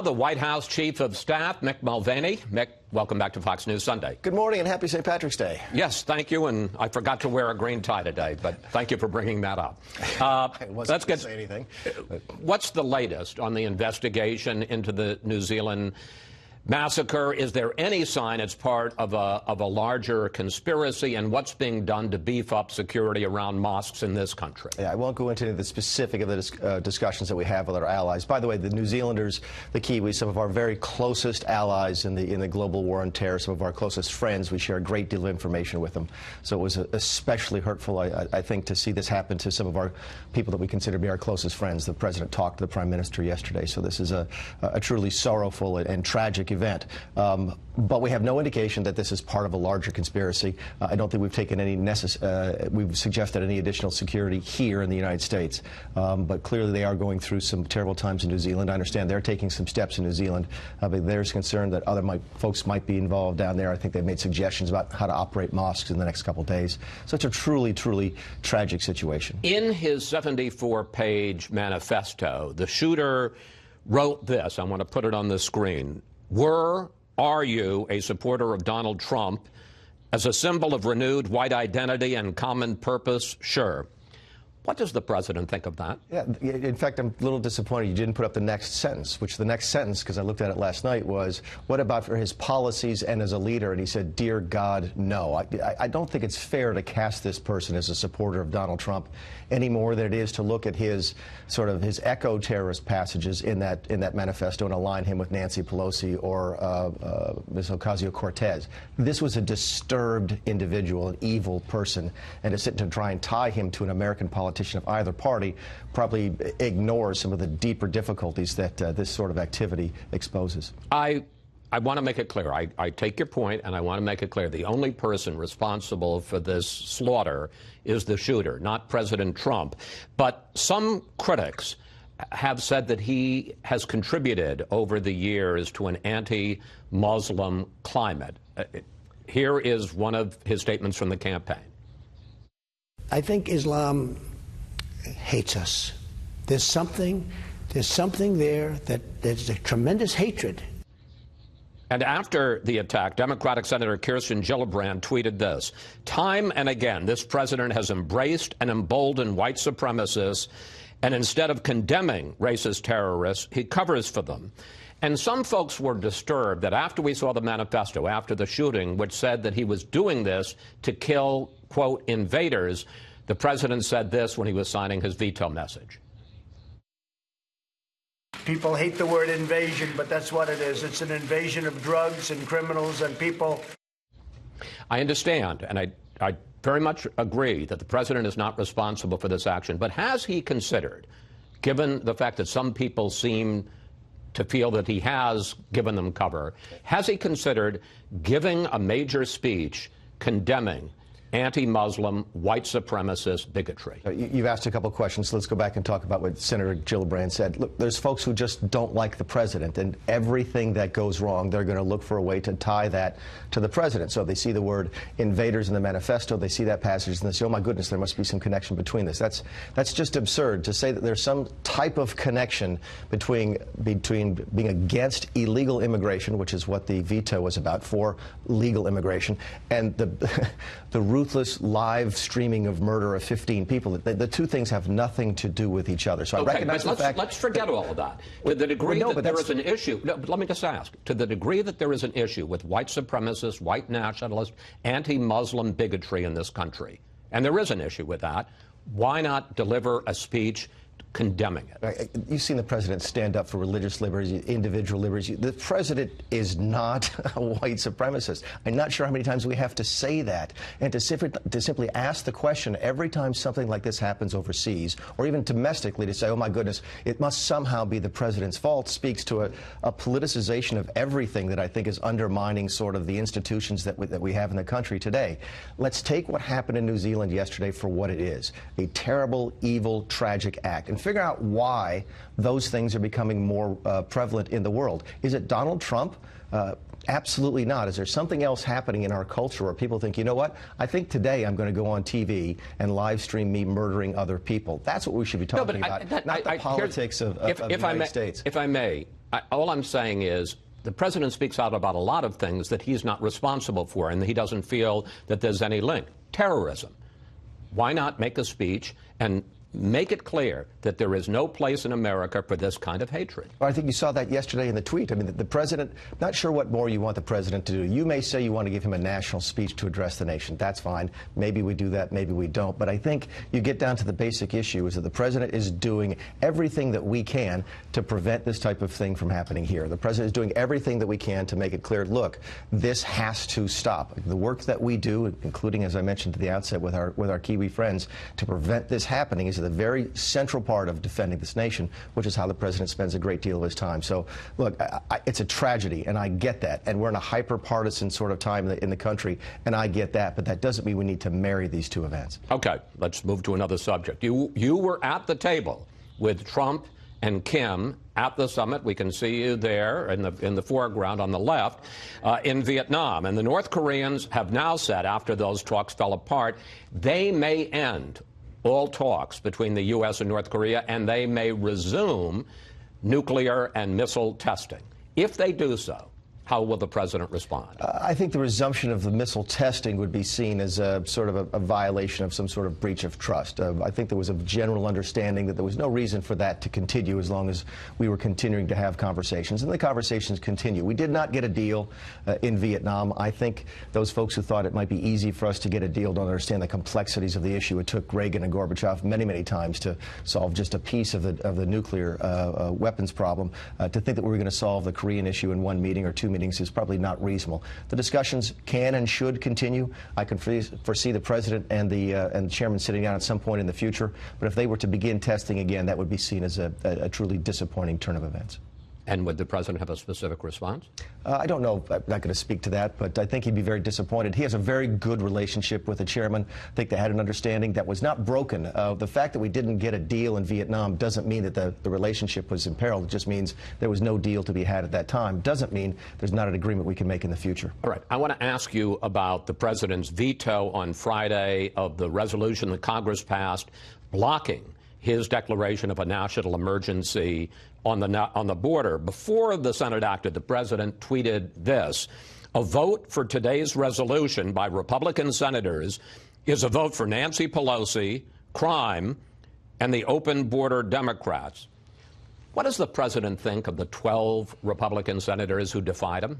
The White House Chief of Staff, Mick Mulvaney. Mick, welcome back to Fox News Sunday. Good morning and happy St. Patrick's Day. Yes, thank you, and I forgot to wear a green tie today, but thank you for bringing that up. Let's get say anything. What's the latest on the investigation into the New Zealand massacre? Is there any sign it's part of a larger conspiracy, and what's being done to beef up security around mosques in this country? Yeah, I won't go into the specific of the discussions that we have with our allies. By the way, the New Zealanders, the Kiwis, some of our very closest allies in the global war on terror, some of our closest friends, we share a great deal of information with them. So it was especially hurtful, I think, to see this happen to some of our people that we consider to be our closest friends. The President talked to the Prime Minister yesterday, so this is a truly sorrowful and tragic event. But we have no indication that this is part of a larger conspiracy. I don't think we've taken any we've suggested any additional security here in the United States. But clearly they are going through some terrible times in New Zealand. I understand they're taking some steps in New Zealand. But there's concern that other folks might be involved down there. I think they've made suggestions about how to operate mosques in the next couple of days. So it's a truly, truly tragic situation. In his 74-page manifesto, the shooter wrote this. I want to put it on the screen. Are you a supporter of Donald Trump as a symbol of renewed white identity and common purpose? Sure. What does the president think of that? Yeah, in fact, I'm a little disappointed you didn't put up the next sentence, which the next sentence, because I looked at it last night, was, what about for his policies and as a leader? And he said, dear God, no. I don't think it's fair to cast this person as a supporter of Donald Trump any more than it is to look at his his eco-terrorist passages in that manifesto and align him with Nancy Pelosi or Ms. Ocasio-Cortez. This was a disturbed individual, an evil person, and to sit and try and tie him to an American politician of either party probably ignores some of the deeper difficulties that this sort of activity exposes. I want to make it clear. I take your point, and I want to make it clear. The only person responsible for this slaughter is the shooter, not President Trump. But some critics have said that he has contributed over the years to an anti-Muslim climate. Here is one of his statements from the campaign. I think Islam hates us. There's something there that there's a tremendous hatred. And after the attack, Democratic Senator Kirsten Gillibrand tweeted this: time and again, this president has embraced and emboldened white supremacists, and instead of condemning racist terrorists, he covers for them. And some folks were disturbed that after we saw the manifesto, after the shooting, which said that he was doing this to kill, quote, invaders, the president said this when he was signing his veto message. People hate the word invasion, but that's what it is. It's an invasion of drugs and criminals and people. I understand, and I very much agree that the president is not responsible for this action. But has he considered, given the fact that some people seem to feel that he has given them cover, has he considered giving a major speech condemning anti-Muslim, white supremacist bigotry? You've asked a couple of questions, so let's go back and talk about what Senator Gillibrand said. Look, there's folks who just don't like the president, and everything that goes wrong, they're going to look for a way to tie that to the president. So if they see the word invaders in the manifesto, they see that passage, and they say, oh my goodness, there must be some connection between this. That's just absurd to say that there's some type of connection between being against illegal immigration, which is what the veto was about, for legal immigration, and the ruthless live streaming of murder of 15 people. The two things have nothing to do with each other. So I recognize the fact. Let's forget all of that. To the degree that there is an issue, let me just ask, to the degree that there is an issue with white supremacists, white nationalists, anti-Muslim bigotry in this country, and there is an issue with that, why not deliver a speech condemning it? You've seen the president stand up for religious liberties, individual liberties. The president is not a white supremacist. I'm not sure how many times we have to say that. And to simply ask the question every time something like this happens overseas, or even domestically, to say, oh my goodness, it must somehow be the president's fault, speaks to a politicization of everything that I think is undermining sort of the institutions that we have in the country today. Let's take what happened in New Zealand yesterday for what it is: a terrible, evil, tragic act. And figure out why those things are becoming more prevalent in the world. Is it Donald Trump? Absolutely not. Is there something else happening in our culture where people think, you know what, I think today I'm going to go on TV and live stream me murdering other people? That's what we should be talking about, not the politics of the United States. If I may, all I'm saying is the president speaks out about a lot of things that he's not responsible for, and he doesn't feel that there's any link. Terrorism. Why not make a speech and make it clear that there is no place in America for this kind of hatred? Well, I think you saw that yesterday in the tweet. I mean, the president, not sure what more you want the president to do. You may say you want to give him a national speech to address the nation. That's fine. Maybe we do that, maybe we don't. But I think you get down to the basic issue is that the president is doing everything that we can to prevent this type of thing from happening here. The president is doing everything that we can to make it clear, look, this has to stop. The work that we do, including, as I mentioned at the outset, with our Kiwi friends, to prevent this happening is the very central part of defending this nation, which is how the president spends a great deal of his time. So, look, it's a tragedy, and I get that. And we're in a hyper-partisan sort of time in the country, and I get that. But that doesn't mean we need to marry these two events. Okay, let's move to another subject. You were at the table with Trump and Kim at the summit. We can see you there in the foreground on the left in Vietnam. And the North Koreans have now said, after those talks fell apart, they may end all talks between the U.S. and North Korea, and they may resume nuclear and missile testing. If they do so, how will the president respond? I think the resumption of the missile testing would be seen as a sort of a violation of some sort of breach of trust. I think there was a general understanding that there was no reason for that to continue as long as we were continuing to have conversations, and the conversations continue. We did not get a deal in Vietnam. I think those folks who thought it might be easy for us to get a deal don't understand the complexities of the issue. It took Reagan and Gorbachev many, many times to solve just a piece of the nuclear weapons problem. To think that we were going to solve the Korean issue in one meeting or two meetings is probably not reasonable. The discussions can and should continue. I can foresee the president and the chairman sitting down at some point in the future. But if they were to begin testing again, that would be seen as a truly disappointing turn of events. And would the president have a specific response? I don't know. I'm not going to speak to that, but I think he'd be very disappointed. He has a very good relationship with the chairman. I think they had an understanding that was not broken. The fact that we didn't get a deal in Vietnam doesn't mean that the relationship was imperiled. It just means there was no deal to be had at that time. Doesn't mean there's not an agreement we can make in the future. All right. I want to ask you about the president's veto on Friday of the resolution that Congress passed blocking his declaration of a national emergency on the border. Before the Senate acted, the president tweeted this: a vote for today's resolution by Republican senators is a vote for Nancy Pelosi, crime, and the open border Democrats. What does the president think of the 12 Republican senators who defied him?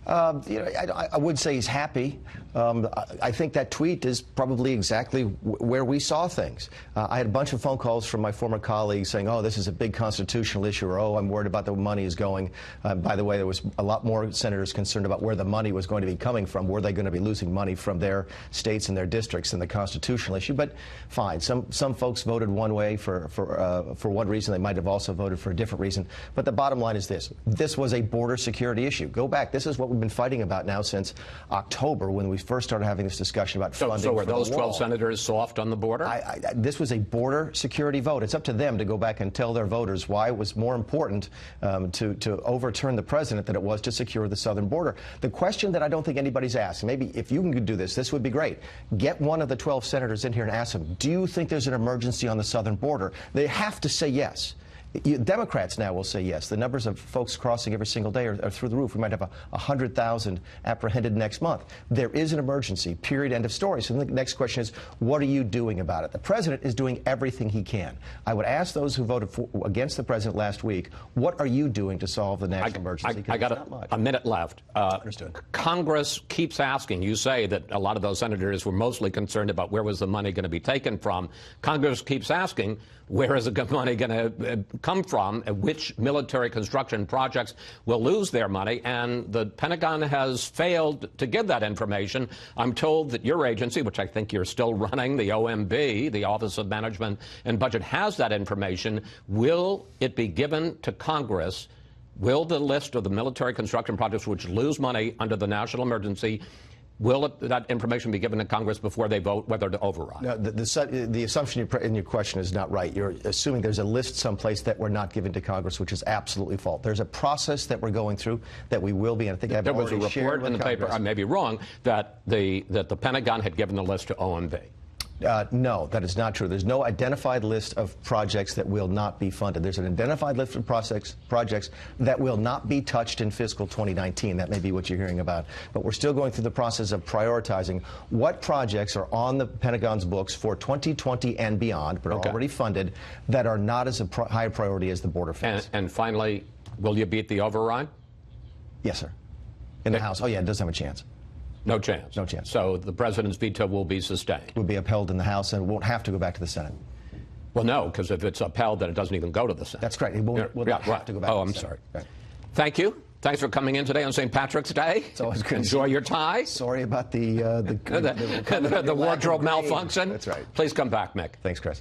I would say he's happy. I think that tweet is probably exactly where we saw things. I had a bunch of phone calls from my former colleagues saying, oh, this is a big constitutional issue, or, oh, I'm worried about the money is going. By the way, there was a lot more senators concerned about where the money was going to be coming from. Were they going to be losing money from their states and their districts than the constitutional issue? But fine. Some folks voted one way for one reason. They might have also voted for a different reason. But the bottom line is this. This was a border security issue. Go back. This is what we've been fighting about now since October, when we first started having this discussion about funding. So were those 12 senators soft on the border? This was a border security vote. It's up to them to go back and tell their voters why it was more important to overturn the president than it was to secure the southern border. The question that I don't think anybody's asked, maybe if you can do this would be great. Get one of the 12 senators in here and ask them, do you think there's an emergency on the southern border? They have to say yes. Democrats now will say yes. The numbers of folks crossing every single day are through the roof. We might have 100,000 apprehended next month. There is an emergency, period, end of story. So the next question is, what are you doing about it? The president is doing everything he can. I would ask those who voted against the president last week, what are you doing to solve the national emergency? I got a minute left. Understood. Congress keeps asking. You say that a lot of those senators were mostly concerned about where was the money going to be taken from. Congress keeps asking, where is the money going to come from? Which military construction projects will lose their money? And the Pentagon has failed to give that information. I'm told that your agency, which I think you're still running, the OMB, the Office of Management and Budget, has that information. Will it be given to Congress? Will the list of the military construction projects which lose money under the national emergency, will that information be given to Congress before they vote whether to override? No, the assumption in your question is not right. You're assuming there's a list someplace that we're not given to Congress, which is absolutely false. There's a process that we're going through that we will be. And I think there was a report in the paper, I may be wrong, that the Pentagon had given the list to OMB. No, that is not true. There's no identified list of projects that will not be funded. There's an identified list of projects that will not be touched in fiscal 2019. That may be what you're hearing about. But we're still going through the process of prioritizing what projects are on the Pentagon's books for 2020 and beyond, but are already funded, that are not as high a priority as the border fence. And finally, will you beat the override? Yes, sir. In the House. Oh, yeah, it does have a chance. No chance. No chance. So the president's veto will be sustained. Will be upheld in the House and won't have to go back to the Senate. Well, no, because if it's upheld, then it doesn't even go to the Senate. That's correct. It won't have to go back to the Senate. I'm sorry. Right. Thank you. Thanks for coming in today on St. Patrick's Day. It's always good. Enjoy your tie. Sorry about the wardrobe malfunction. That's right. Please come back, Mick. Thanks, Chris.